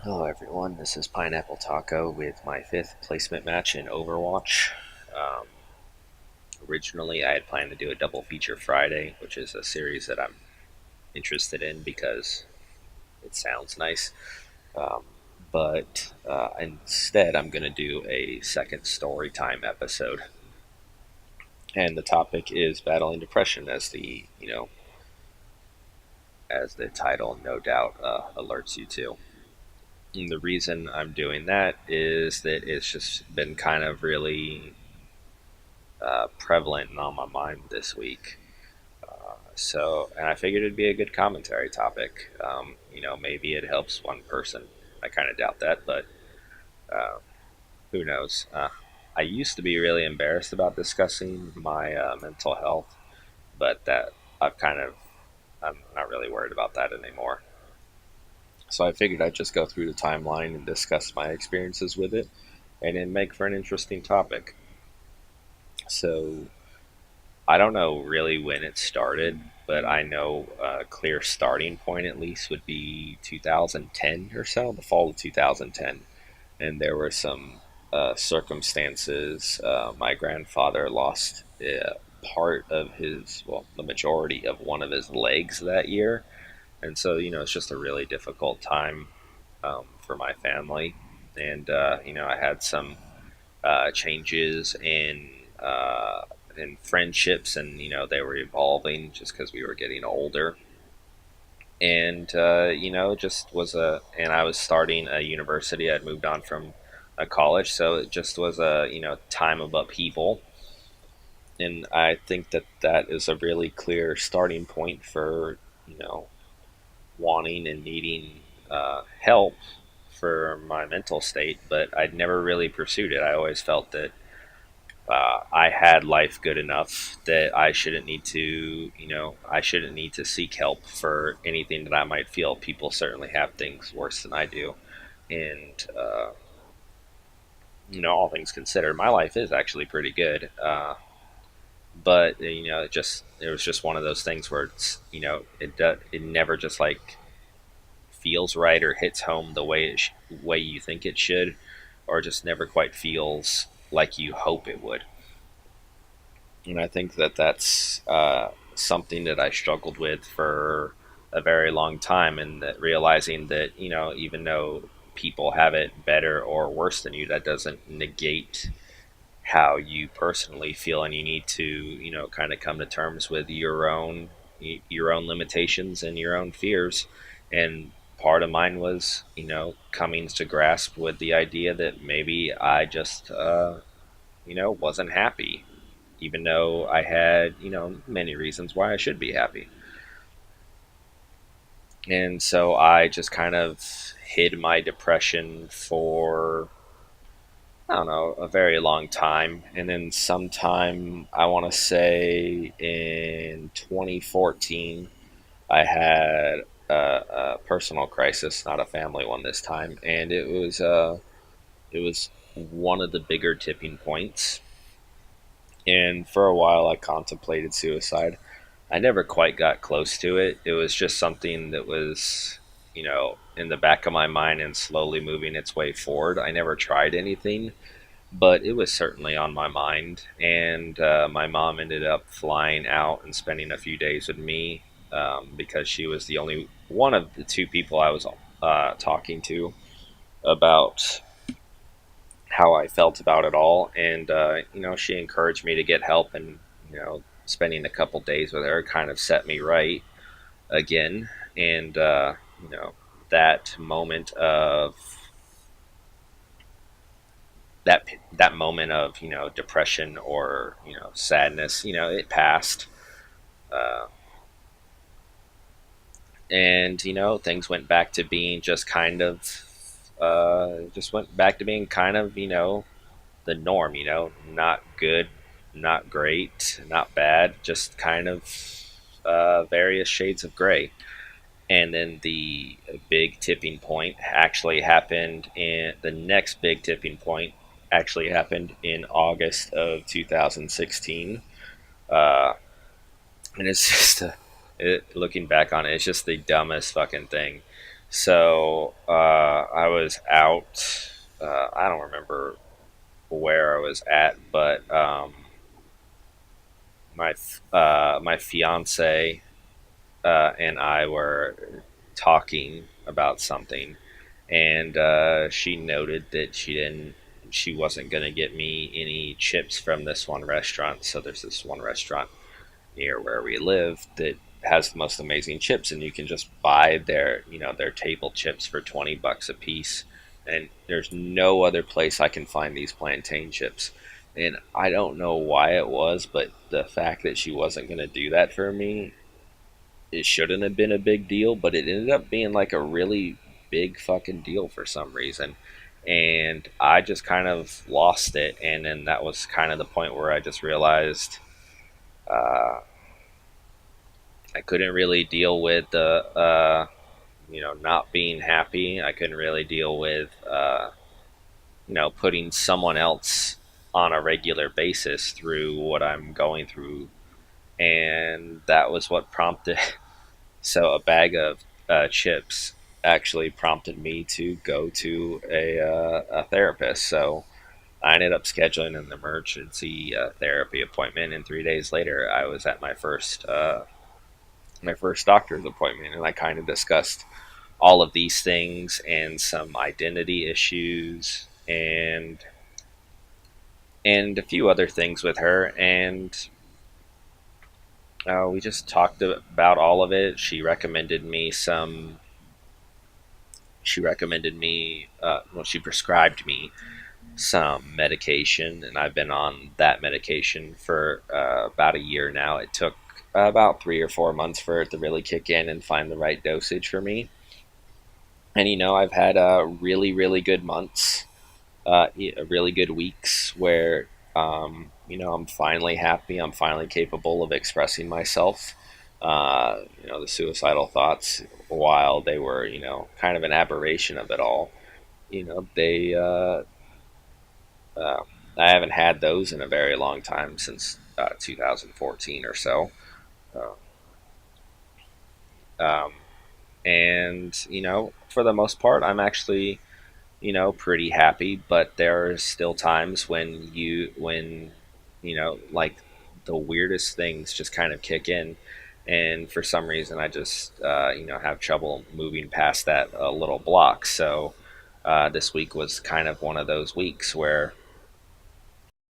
Hello everyone, this is Pineapple Taco with my fifth placement match in Overwatch. Um, Originally, I had planned to do a double feature Friday, which is a series that I'm interested in because it sounds nice. Um, but instead, I'm going to do a second story time episode, and the topic is battling depression, as the title no doubt alerts you to. And the reason I'm doing that is that it's just been kind of really prevalent and on my mind this week. And I figured it'd be a good commentary topic. Maybe it helps one person. I kind of doubt that, but uh, who knows? I used to be really embarrassed about discussing my mental health, but I'm not really worried about that anymore. So I figured I'd just go through the timeline and discuss my experiences with it, and then make for an interesting topic. So I don't know really when it started, but I know a clear starting point at least would be 2010 or so, the fall of 2010. And there were some circumstances. My grandfather lost the majority of one of his legs that year. And so, it's just a really difficult time for my family. And, I had some changes in friendships, and they were evolving just because we were getting older. And just was a and I was starting a university. I'd moved on from a college, so it just was a time of upheaval. And I think that that is a really clear starting point for you know wanting and needing help for my mental state. But I'd never really pursued it. I always felt that I had life good enough that I shouldn't need to seek help for anything that I might feel. People certainly have things worse than I do, and all things considered, my life is actually pretty good. But it was just one of those things where it never just like feels right or hits home the way you think it should, or just never quite feels like you hope it would. And I think that that's something that I struggled with for a very long time, and that realizing that even though people have it better or worse than you, that doesn't negate how you personally feel, and you need to kind of come to terms with your own limitations and your own fears. And part of mine was coming to grasp with the idea that maybe I just wasn't happy, even though I had, many reasons why I should be happy. And so I just kind of hid my depression for, I don't know, a very long time. And then sometime, I want to say in 2014, I had a personal crisis, not a family one this time. And it was one of the bigger tipping points. And for a while, I contemplated suicide. I never quite got close to it. It was just something that was, in the back of my mind and slowly moving its way forward. I never tried anything, but it was certainly on my mind. And my mom ended up flying out and spending a few days with me because she was the only one of the two people I was talking to about how I felt about it all. And, she encouraged me to get help, and, spending a couple days with her kind of set me right again. And, you know, that moment of that moment of depression or sadness, it passed, uh, and things went back to being just went back to being kind of the norm. Not good, not great, not bad, just kind of various shades of gray. And then the big tipping point actually happened in the next big tipping point actually happened in August of 2016. Uh, and it's just looking back on it, it's just the dumbest fucking thing. So I was out. I don't remember where I was at, but my fiance and I were talking about something, and she noted that she wasn't going to get me any chips from this one restaurant. So there's this one restaurant near where we live that has the most amazing chips, and you can just buy their table chips for $20 a piece. And there's no other place I can find these plantain chips. And I don't know why it was, but the fact that she wasn't going to do that for me, it shouldn't have been a big deal, but it ended up being like a really big fucking deal for some reason. And I just kind of lost it. And then that was kind of the point where I just realized uh, I couldn't really deal with the, not being happy. I couldn't really deal with, putting someone else on a regular basis through what I'm going through. And that was what prompted. So a bag of chips actually prompted me to go to a therapist. So I ended up scheduling an emergency therapy appointment, and 3 days later, I was at my first doctor's appointment, and I kind of discussed all of these things and some identity issues and a few other things with her, and we just talked about all of it. She prescribed me some medication, and I've been on that medication for about a year now. It took about 3 or 4 months for it to really kick in and find the right dosage for me. And I've had really, really good months, really good weeks where I'm finally happy. I'm finally capable of expressing myself. The suicidal thoughts, while they were kind of an aberration of it all, they uh, I haven't had those in a very long time, since 2014 or so. Uh, um, and for the most part, I'm actually pretty happy. But there are still times when like the weirdest things just kind of kick in, and for some reason I just have trouble moving past that little block. So this week was kind of one of those weeks where